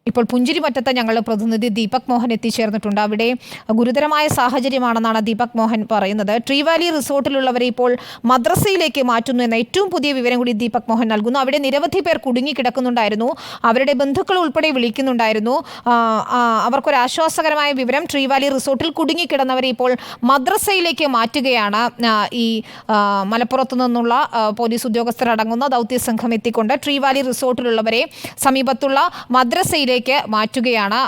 ഇപ്പോൾ പുഞ്ചിരിമറ്റത്ത് ഞങ്ങളുടെ പ്രതിനിധി ദീപക് മോഹൻ എത്തിച്ചേർന്നിട്ടുണ്ട്. അവിടെ ഗുരുതരമായ സാഹചര്യമാണെന്നാണ് ദീപക് മോഹൻ പറയുന്നത്. ട്രീ വാലി റിസോർട്ടിലുള്ളവരെ ഇപ്പോൾ മദ്രസയിലേക്ക് മാറ്റുന്നു എന്ന ഏറ്റവും പുതിയ വിവരം കൂടി ദീപക് മോഹൻ നൽകുന്നു. അവിടെ നിരവധി പേർ കുടുങ്ങിക്കിടക്കുന്നുണ്ടായിരുന്നു. അവരുടെ ബന്ധുക്കൾ ഉൾപ്പെടെ വിളിക്കുന്നുണ്ടായിരുന്നു. അവർക്കൊരു ആശ്വാസകരമായ വിവരം, ട്രീ വാലി റിസോർട്ടിൽ കുടുങ്ങിക്കിടന്നവരെ ഇപ്പോൾ മദ്രസയിലേക്ക് മാറ്റുകയാണ്. ഈ മലപ്പുറത്തു നിന്നുള്ള പോലീസ് ഉദ്യോഗസ്ഥരടങ്ങുന്ന ദൗത്യ സംഘം എത്തിക്കൊണ്ട് ട്രീ വാലി റിസോർട്ടിലുള്ളവരെ സമീപത്തുള്ള മദ്രസയിൽ മാറ്റുകയാണ്.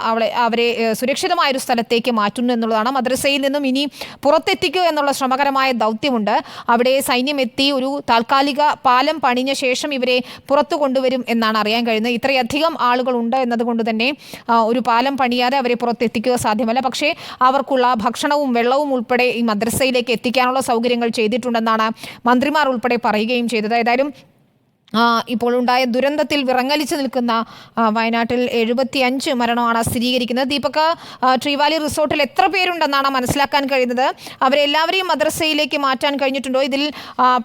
അവരെ സുരക്ഷിതമായൊരു സ്ഥലത്തേക്ക് മാറ്റുന്നു എന്നുള്ളതാണ്. മദ്രസയിൽ നിന്നും ഇനി പുറത്തെത്തിക്കുക എന്നുള്ള ശ്രമകരമായ ദൗത്യമുണ്ട്. അവിടെ സൈന്യം എത്തി ഒരു താൽക്കാലിക പാലം പണിഞ്ഞ ശേഷം ഇവരെ പുറത്തു കൊണ്ടുവരും എന്നാണ് അറിയാൻ കഴിയുന്നത്. ഇത്രയധികം ആളുകളുണ്ട് എന്നതുകൊണ്ട് തന്നെ ഒരു പാലം പണിയാതെ അവരെ പുറത്തെത്തിക്കുക സാധ്യമല്ല. പക്ഷേ അവർക്കുള്ള ഭക്ഷണവും വെള്ളവും ഉൾപ്പെടെ ഈ മദ്രസയിലേക്ക് എത്തിക്കാനുള്ള സൗകര്യങ്ങൾ ചെയ്തിട്ടുണ്ടെന്നാണ് മന്ത്രിമാർ ഉൾപ്പെടെ പറയുകയും ചെയ്തത്. ഏതായാലും ഇപ്പോൾ ഉണ്ടായ ദുരന്തത്തിൽ വിറങ്ങലിച്ചു നിൽക്കുന്ന വയനാട്ടിൽ 75 മരണമാണ് സ്ഥിരീകരിക്കുന്നത്. ദീപക്, ട്രീ വാലി റിസോർട്ടിൽ എത്ര പേരുണ്ടെന്നാണ് മനസ്സിലാക്കാൻ കഴിയുന്നത്? അവരെല്ലാവരെയും മദ്രസയിലേക്ക് മാറ്റാൻ കഴിഞ്ഞിട്ടുണ്ടോ? ഇതിൽ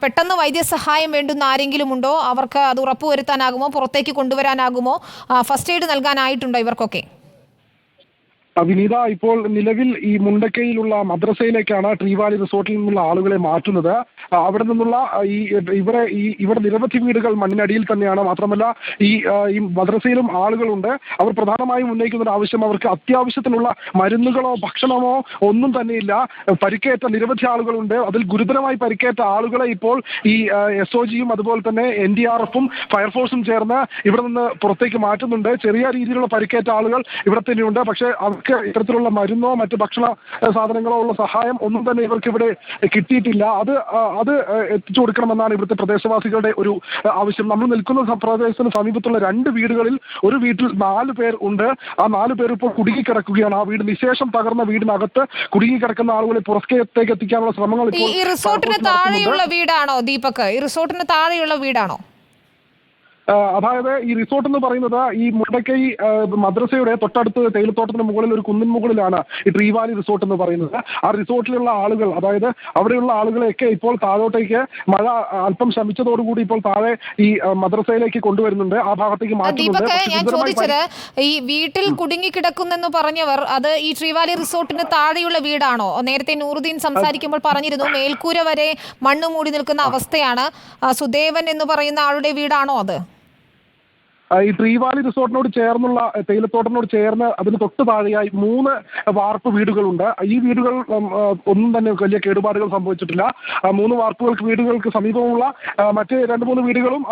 പെട്ടെന്ന് വൈദ്യസഹായം വേണ്ടുന്ന ആരെങ്കിലും ഉണ്ടോ? അവർക്ക് അത് ഉറപ്പുവരുത്താനാകുമോ? പുറത്തേക്ക് കൊണ്ടുവരാനാകുമോ? ഫസ്റ്റ് എയ്ഡ് നൽകാനായിട്ടുണ്ടോ ഇവർക്കൊക്കെ? വിനീത, ഇപ്പോൾ നിലവിൽ ഈ മുണ്ടക്കയിലുള്ള മദ്രസയിലേക്കാണ് ട്രീ വാലി റിസോർട്ടിൽ നിന്നുള്ള ആളുകളെ മാറ്റുന്നത്. അവിടെ നിന്നുള്ള ഇവിടെ നിരവധി വീടുകൾ മണ്ണിനടിയിൽ തന്നെയാണ്. മാത്രമല്ല ഈ മദ്രസയിലും ആളുകളുണ്ട്. അവർ പ്രധാനമായും ഉന്നയിക്കുന്ന ഒരു ആവശ്യം, അവർക്ക് അത്യാവശ്യത്തിനുള്ള മരുന്നുകളോ ഭക്ഷണമോ ഒന്നും തന്നെയില്ല. പരിക്കേറ്റ നിരവധി ആളുകളുണ്ട്. അതിൽ ഗുരുതരമായി പരിക്കേറ്റ ആളുകളെ ഇപ്പോൾ ഈ SOGയും അതുപോലെ തന്നെ NDRFും ഫയർഫോഴ്സും ചേർന്ന് ഇവിടെ നിന്ന് പുറത്തേക്ക് മാറ്റുന്നുണ്ട്. ചെറിയ രീതിയിലുള്ള പരിക്കേറ്റ ആളുകൾ ഇവിടെ തന്നെയുണ്ട്. പക്ഷേ ഇത്തരത്തിലുള്ള മരുന്നോ മറ്റ് ഭക്ഷണ സാധനങ്ങളോ ഉള്ള സഹായം ഒന്നും തന്നെ ഇവർക്ക് ഇവിടെ കിട്ടിയിട്ടില്ല. അത് എത്തിച്ചു കൊടുക്കണമെന്നാണ് ഇവിടുത്തെ പ്രദേശവാസികളുടെ ഒരു ആവശ്യം. നമ്മൾ നിൽക്കുന്ന പ്രദേശത്തിന് സമീപത്തുള്ള 2 വീടുകളിൽ ഒരു വീട്ടിൽ 4 പേർ ഉണ്ട്. ആ 4 പേർ ഇപ്പോൾ കുടുങ്ങിക്കിടക്കുകയാണ്. ആ വീട് നിശേഷം തകർന്ന വീടിനകത്ത് കുടുങ്ങിക്കിടക്കുന്ന ആളുകളെ പുറത്തേക്ക് എത്തിക്കാനുള്ള ശ്രമങ്ങൾ ഇപ്പോൾ ഈ റിസോർട്ടിന് താഴെയുള്ള വീടാണോ ദീപക്? ഈ റിസോർട്ടിന് താഴെയുള്ള വീടാണോ? അതായത് ഈ റിസോർട്ട് എന്ന് പറയുന്നത് ഈ മുണ്ടക്കൈ മദ്രസയുടെ തൊട്ടടുത്ത് തേയിലത്തോട്ടത്തിന് മുകളിൽ ഒരു കുന്നിൻ മുകളിലാണ് ഈ ട്രീ വാലി റിസോർട്ട് എന്ന് പറയുന്നത്. ആ റിസോർട്ടിലുള്ള ആളുകൾ, അതായത് അവിടെയുള്ള ആളുകളെയൊക്കെ ഇപ്പോൾ താഴോട്ടേക്ക് മഴ അല്പം ശമിച്ചതോടുകൂടി ഇപ്പോൾ താഴെ ഈ മദ്രസയിലേക്ക് കൊണ്ടുവരുന്നുണ്ട്. ആ ഭാഗത്തേക്ക് മാറ്റുന്നുണ്ട്. ഞാൻ ചോദിച്ചത്, ഈ വീട്ടിൽ കുടുങ്ങിക്കിടക്കുന്നെന്ന് പറഞ്ഞവർ അത് ഈ ട്രീ വാലി റിസോർട്ടിന് താഴെയുള്ള വീടാണോ? നേരത്തെ നൂറുദ്ദീൻ സംസാരിക്കുമ്പോൾ പറഞ്ഞിരുന്നു മേൽക്കൂര വരെ മണ്ണ് മൂടി നിൽക്കുന്ന അവസ്ഥയാണ്. സുദേവൻ എന്ന് പറയുന്ന ആളുടെ വീടാണോ അത്? ഈ ട്രീ വാലി റിസോർട്ടിനോട് ചേർന്നുള്ള തേയിലത്തോട്ടത്തിനോട് ചേർന്ന് അതിന് തൊട്ട് താഴെയായി 3 വാർപ്പ് വീടുകളുണ്ട്. ഈ വീടുകൾ ഒന്നും തന്നെ വലിയ കേടുപാടുകൾ സംഭവിച്ചിട്ടില്ല. 3 വീടുകൾക്ക് സമീപമുള്ള മറ്റ് 2-3 വീടുകളും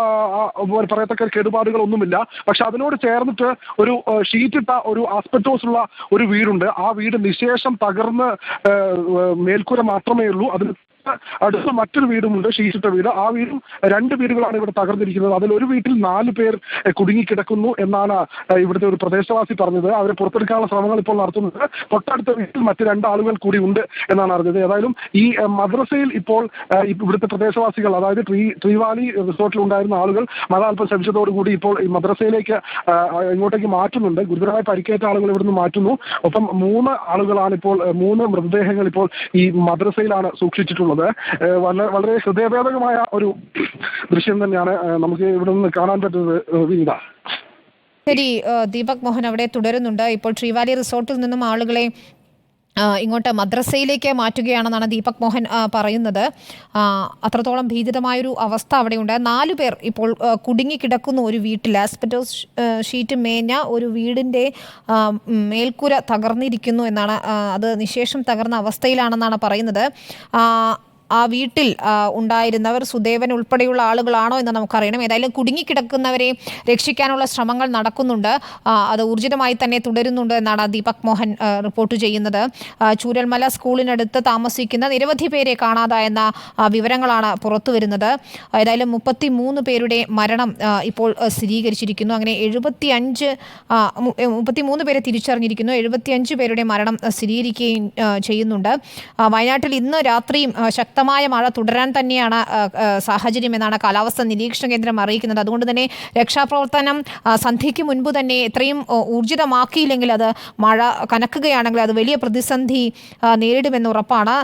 പറയത്തക്ക കേടുപാടുകളൊന്നുമില്ല. പക്ഷെ അതിനോട് ചേർന്നിട്ട് ഒരു ഷീറ്റിട്ട ഒരു ആസ്പെറ്റോസ് ഉള്ള ഒരു വീടുണ്ട്. ആ വീട് നിശേഷം തകർന്ന് മേൽക്കൂര മാത്രമേ ഉള്ളൂ. അതിന് അടുത്ത് മറ്റൊരു വീടുമുണ്ട്, ഷീറ്റിട്ട വീട്. ആ വീടും 2 വീടുകളാണ് ഇവിടെ തകർന്നിരിക്കുന്നത്. അതിൽ ഒരു വീട്ടിൽ 4 പേർ കുടുങ്ങിക്കിടക്കുന്നു എന്നാണ് ഇവിടുത്തെ ഒരു പ്രദേശവാസി പറഞ്ഞത്. അവരെ പുറത്തെടുക്കാനുള്ള ശ്രമങ്ങൾ ഇപ്പോൾ നടത്തുന്നത്. തൊട്ടടുത്ത വീട്ടിൽ മറ്റ് 2 ആളുകൾ കൂടി ഉണ്ട് എന്നാണ് അറിഞ്ഞത്. ഏതായാലും ഈ മദ്രസയിൽ ഇപ്പോൾ ഇവിടുത്തെ പ്രദേശവാസികൾ, അതായത് ട്രീ വാലി റിസോർട്ടിൽ ഉണ്ടായിരുന്ന ആളുകൾ മഴ അല്പം ശമിച്ചതോടുകൂടി ഇപ്പോൾ ഈ മദ്രസയിലേക്ക് ഇങ്ങോട്ടേക്ക് മാറ്റുന്നുണ്ട്. ഗുരുതരമായി പരിക്കേറ്റ ആളുകൾ ഇവിടുന്ന് മാറ്റുന്നു. ഒപ്പം 3 ആളുകളാണ് ഇപ്പോൾ 3 മൃതദേഹങ്ങൾ ഇപ്പോൾ ഈ മദ്രസയിലാണ് സൂക്ഷിച്ചിട്ടുള്ളത്. വളരെ ഹൃദയഭേദകമായ ഒരു ദൃശ്യം തന്നെയാണ് നമുക്ക് ഇവിടെ നിന്ന് കാണാൻ പറ്റുന്നത്. ശരി, ദീപക് മോഹൻ അവിടെ തുടരുന്നുണ്ട്. ഇപ്പോൾ ട്രീ വാലി റിസോർട്ടിൽ നിന്നും ആളുകളെ ഇങ്ങോട്ട് മദ്രസയിലേക്ക് മാറ്റുകയാണെന്നാണ് ദീപക് മോഹൻ പറയുന്നത്. അത്രത്തോളം ഭീതിതമായൊരു അവസ്ഥ അവിടെയുണ്ട്. 4 പേർ ഇപ്പോൾ കുടുങ്ങിക്കിടക്കുന്നു ഒരു വീട്ടിൽ. ആസ്പെറ്റോസ് ഷീറ്റ് മേഞ്ഞ ഒരു വീടിൻ്റെ മേൽക്കൂര തകർന്നിരിക്കുന്നു എന്നാണ്, അത് നിശേഷം തകർന്ന അവസ്ഥയിലാണെന്നാണ് പറയുന്നത്. ആ വീട്ടിൽ ഉണ്ടായിരുന്നവർ സുദേവൻ ഉൾപ്പെടെയുള്ള ആളുകളാണോ എന്ന് നമുക്കറിയണം. ഏതായാലും കുടുങ്ങിക്കിടക്കുന്നവരെ രക്ഷിക്കാനുള്ള ശ്രമങ്ങൾ നടക്കുന്നുണ്ട്. അത് ഊർജിതമായി തന്നെ തുടരുന്നുണ്ട് എന്നാണ് ദീപക് മോഹൻ റിപ്പോർട്ട് ചെയ്യുന്നത്. ചൂരൽമല സ്കൂളിനടുത്ത് താമസിക്കുന്ന നിരവധി പേരെ കാണാതായെന്ന വിവരങ്ങളാണ് പുറത്തു വരുന്നത്. ഏതായാലും 33 പേരുടെ മരണം ഇപ്പോൾ സ്ഥിരീകരിച്ചിരിക്കുന്നു. അങ്ങനെ 33 പേരെ തിരിച്ചറിഞ്ഞിരിക്കുന്നു. 75 പേരുടെ മരണം സ്ഥിരീകരിക്കുകയും ചെയ്യുന്നുണ്ട്. വയനാട്ടിൽ ഇന്ന് രാത്രിയും ശക്തമായ മഴ തുടരാൻ തന്നെയാണ് സാഹചര്യം എന്നാണ് കാലാവസ്ഥാ നിരീക്ഷണ കേന്ദ്രം അറിയിക്കുന്നത്. അതുകൊണ്ട് തന്നെ രക്ഷാപ്രവർത്തനം സന്ധ്യയ്ക്ക് മുൻപ് തന്നെ എത്രയും ഊർജിതമാക്കിയില്ലെങ്കിൽ അത് മഴ കനക്കുകയാണെങ്കിൽ അത് വലിയ പ്രതിസന്ധി നേരിടുമെന്ന് ഉറപ്പാണ്.